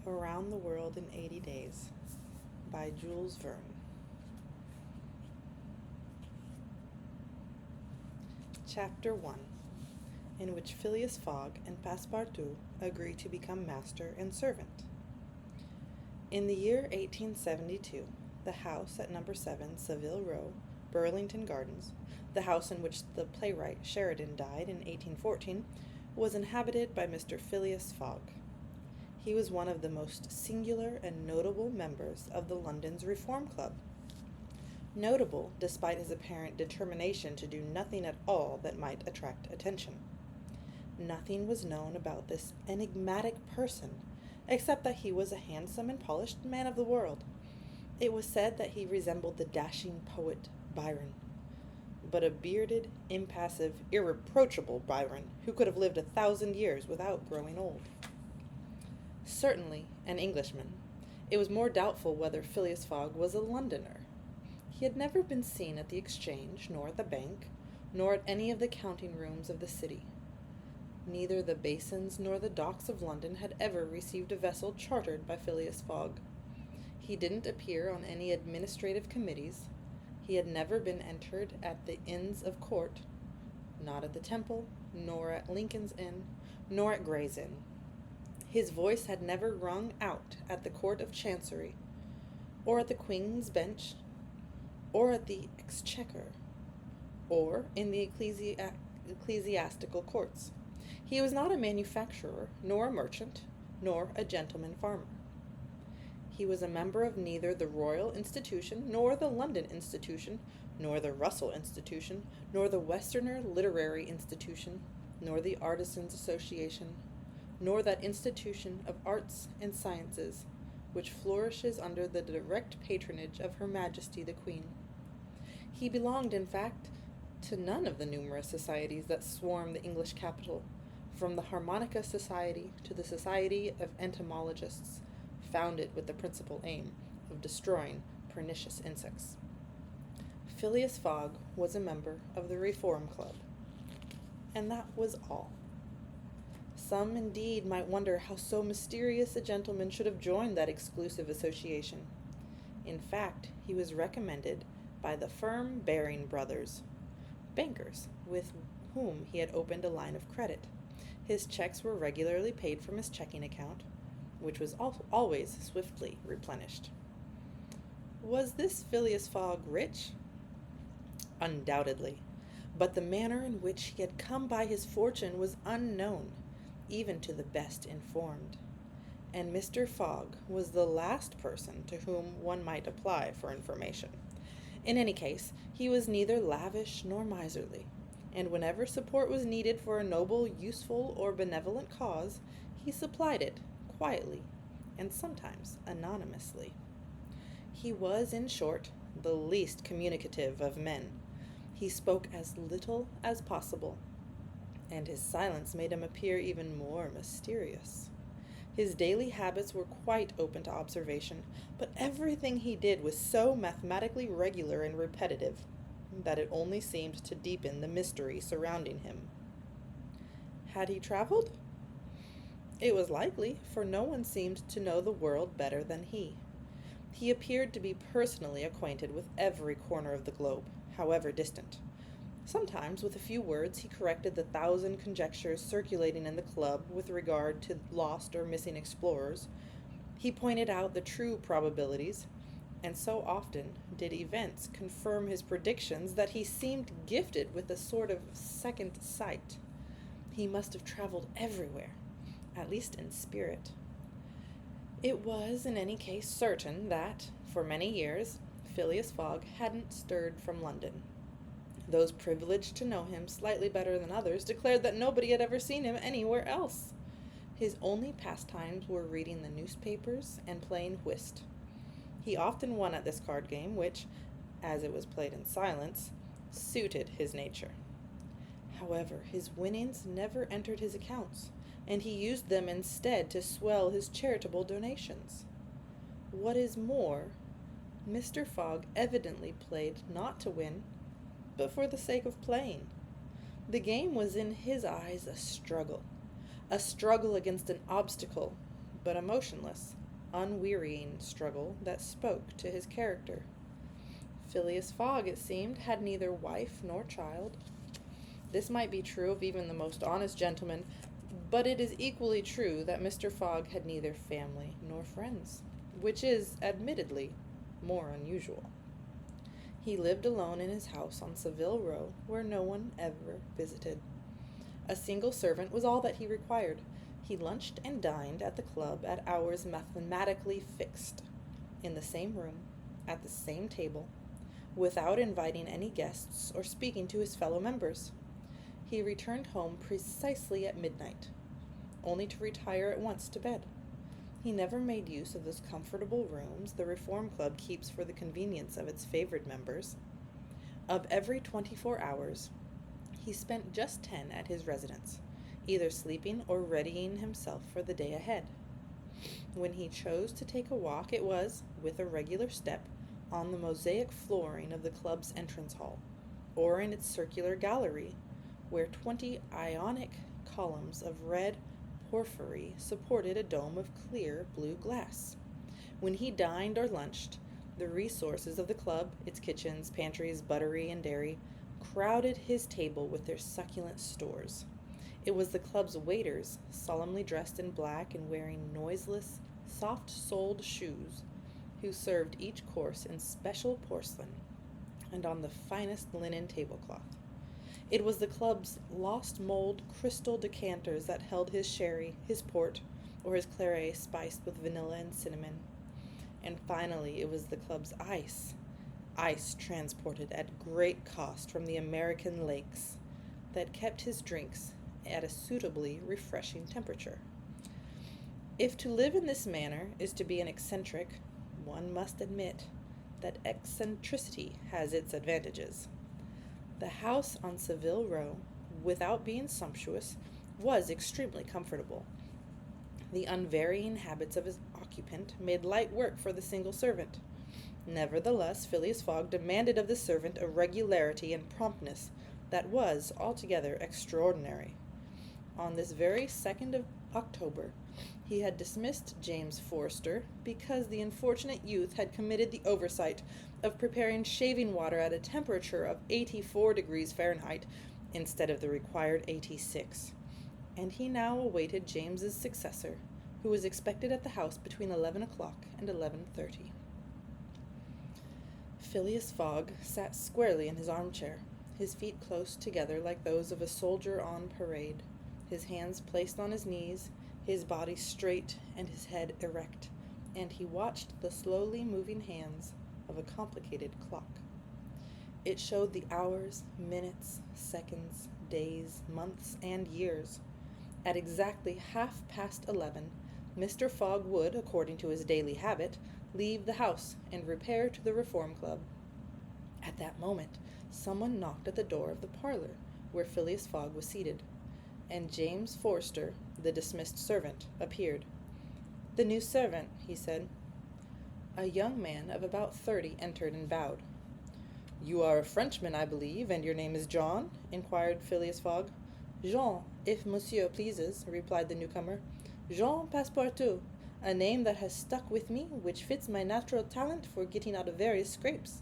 Around the World in 80 Days by Jules Verne. Chapter 1, in which Phileas Fogg and Passepartout agree to become master and servant. In the year 1872, the house at No. 7 Savile Row, Burlington Gardens, the house in which the playwright Sheridan died in 1814, was inhabited by Mr. Phileas Fogg. He was one of the most singular and notable members of the London's Reform Club. Notable despite his apparent determination to do nothing at all that might attract attention. Nothing was known about this enigmatic person, except that he was a handsome and polished man of the world. It was said that he resembled the dashing poet Byron, but a bearded, impassive, irreproachable Byron who could have lived 1,000 years without growing old. Certainly an Englishman, it was more doubtful whether Phileas Fogg was a Londoner. He had never been seen at the Exchange, nor at the bank, nor at any of the counting rooms of the city. Neither the basins nor the docks of London had ever received a vessel chartered by Phileas Fogg. He didn't appear on any administrative committees. He had never been entered at the Inns of Court, not at the Temple, nor at Lincoln's Inn, nor at Gray's Inn. His voice had never rung out at the Court of Chancery, or at the Queen's Bench, or at the Exchequer, or in the ecclesiastical courts. He was not a manufacturer, nor a merchant, nor a gentleman farmer. He was a member of neither the Royal Institution, nor the London Institution, nor the Russell Institution, nor the Westerner Literary Institution, nor the Artisans' Association, nor that institution of arts and sciences which flourishes under the direct patronage of Her Majesty the Queen. He belonged, in fact, to none of the numerous societies that swarm the English capital, from the Harmonica Society to the Society of Entomologists, founded with the principal aim of destroying pernicious insects. Phileas Fogg was a member of the Reform Club, and that was all. Some, indeed, might wonder how so mysterious a gentleman should have joined that exclusive association. In fact, he was recommended by the firm Baring Brothers, bankers with whom he had opened a line of credit. His checks were regularly paid from his checking account, which was always swiftly replenished. Was this Phileas Fogg rich? Undoubtedly, but the manner in which he had come by his fortune was unknown, even to the best informed, and Mr. Fogg was the last person to whom one might apply for information. In any case, he was neither lavish nor miserly, and whenever support was needed for a noble, useful, or benevolent cause, he supplied it quietly and sometimes anonymously. He was, in short, the least communicative of men. He spoke as little as possible, and his silence made him appear even more mysterious. His daily habits were quite open to observation, but everything he did was so mathematically regular and repetitive that it only seemed to deepen the mystery surrounding him. Had he traveled? It was likely, for no one seemed to know the world better than he. He appeared to be personally acquainted with every corner of the globe, however distant. Sometimes, with a few words, he corrected the 1,000 conjectures circulating in the club with regard to lost or missing explorers. He pointed out the true probabilities, and so often did events confirm his predictions that he seemed gifted with a sort of second sight. He must have traveled everywhere, at least in spirit. It was, in any case, certain that, for many years, Phileas Fogg hadn't stirred from London. Those privileged to know him slightly better than others declared that nobody had ever seen him anywhere else. His only pastimes were reading the newspapers and playing whist. He often won at this card game, which, as it was played in silence, suited his nature. However, his winnings never entered his accounts, and he used them instead to swell his charitable donations. What is more, Mr. Fogg evidently played not to win, but for the sake of playing. The game was in his eyes a struggle against an obstacle, but emotionless, unwearying struggle that spoke to his character. Phileas Fogg, it seemed, had neither wife nor child. This might be true of even the most honest gentleman, but it is equally true that Mr. Fogg had neither family nor friends, which is, admittedly, more unusual. He lived alone in his house on Savile Row, where no one ever visited. A single servant was all that he required. He lunched and dined at the club at hours mathematically fixed, in the same room, at the same table, without inviting any guests or speaking to his fellow members. He returned home precisely at midnight, only to retire at once to bed. He never made use of those comfortable rooms the Reform Club keeps for the convenience of its favored members. Of every 24 hours, he spent just 10 at his residence, either sleeping or readying himself for the day ahead. When he chose to take a walk, it was, with a regular step, on the mosaic flooring of the club's entrance hall, or in its circular gallery, where 20 Ionic columns of red porphyry supported a dome of clear blue glass. When he dined or lunched, the resources of the club, its kitchens, pantries, buttery, and dairy, crowded his table with their succulent stores. It was the club's waiters, solemnly dressed in black and wearing noiseless, soft-soled shoes, who served each course in special porcelain and on the finest linen tablecloth. It was the club's lost-mold crystal decanters that held his sherry, his port, or his claret spiced with vanilla and cinnamon. And finally, it was the club's ice transported at great cost from the American lakes, that kept his drinks at a suitably refreshing temperature. If to live in this manner is to be an eccentric, one must admit that eccentricity has its advantages. The house on Savile Row, without being sumptuous, was extremely comfortable. The unvarying habits of his occupant made light work for the single servant. Nevertheless, Phileas Fogg demanded of the servant a regularity and promptness that was altogether extraordinary. On this very 2nd of October, he had dismissed James Forster because the unfortunate youth had committed the oversight of preparing shaving water at a temperature of 84 degrees Fahrenheit instead of the required 86, and he now awaited James's successor, who was expected at the house between 11 o'clock and 11:30. Phileas Fogg sat squarely in his armchair, his feet close together like those of a soldier on parade, his hands placed on his knees, his body straight and his head erect, and he watched the slowly moving hands of a complicated clock. It showed the hours, minutes, seconds, days, months, and years. At exactly 11:30, Mr. Fogg would, according to his daily habit, leave the house and repair to the Reform Club. At that moment, someone knocked at the door of the parlor where Phileas Fogg was seated, and James Forster, the dismissed servant, appeared. "The new servant," he said. A young man of about 30 entered and bowed. "You are a Frenchman, I believe, and your name is John?" inquired Phileas Fogg. "Jean, if monsieur pleases," replied the newcomer. "Jean Passepartout, a name that has stuck with me, which fits my natural talent for getting out of various scrapes.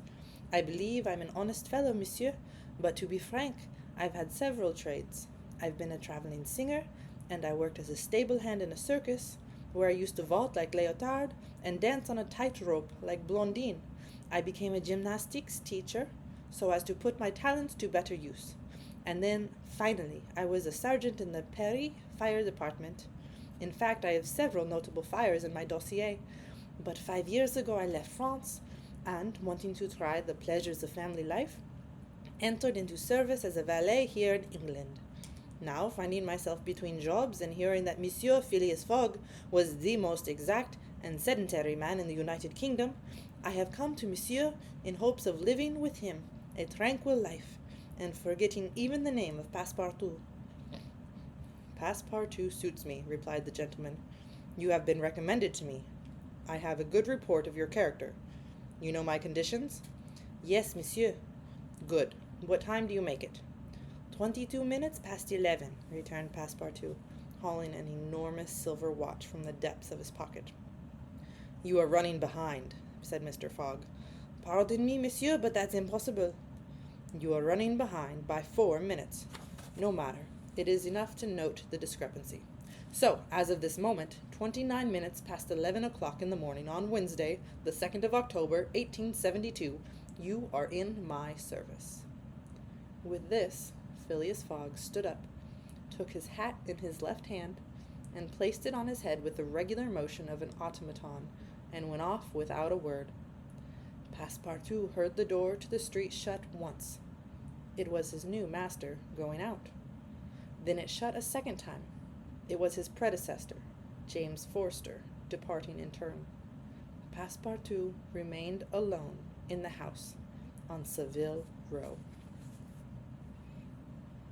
I believe I'm an honest fellow, monsieur, but to be frank, I've had several trades. I've been a traveling singer, and I worked as a stable hand in a circus, where I used to vault like Léotard and dance on a tightrope like Blondine. I became a gymnastics teacher, so as to put my talents to better use. And then, finally, I was a sergeant in the Paris Fire Department. In fact, I have several notable fires in my dossier. But 5 years ago I left France, and, wanting to try the pleasures of family life, entered into service as a valet here in England. Now, finding myself between jobs and hearing that Monsieur Phileas Fogg was the most exact and sedentary man in the United Kingdom, I have come to Monsieur in hopes of living with him a tranquil life, and forgetting even the name of Passepartout." "Passepartout suits me," replied the gentleman. "You have been recommended to me. I have a good report of your character. You know my conditions?" "Yes, monsieur." "Good. What time do you make it?" 22 minutes past 11, returned Passepartout, hauling an enormous silver watch from the depths of his pocket. You are running behind, said Mr. Fogg. Pardon me, monsieur, but that's impossible. You are running behind by 4 minutes. No matter. It is enough to note the discrepancy. So, as of this moment, 29 minutes past 11 o'clock in the morning on Wednesday, the 2nd of October, 1872, you are in my service. With this, Phileas Fogg stood up, took his hat in his left hand, and placed it on his head with the regular motion of an automaton, and went off without a word. Passepartout heard the door to the street shut once. It was his new master going out. Then it shut a second time. It was his predecessor, James Forster, departing in turn. Passepartout remained alone in the house on Savile Row.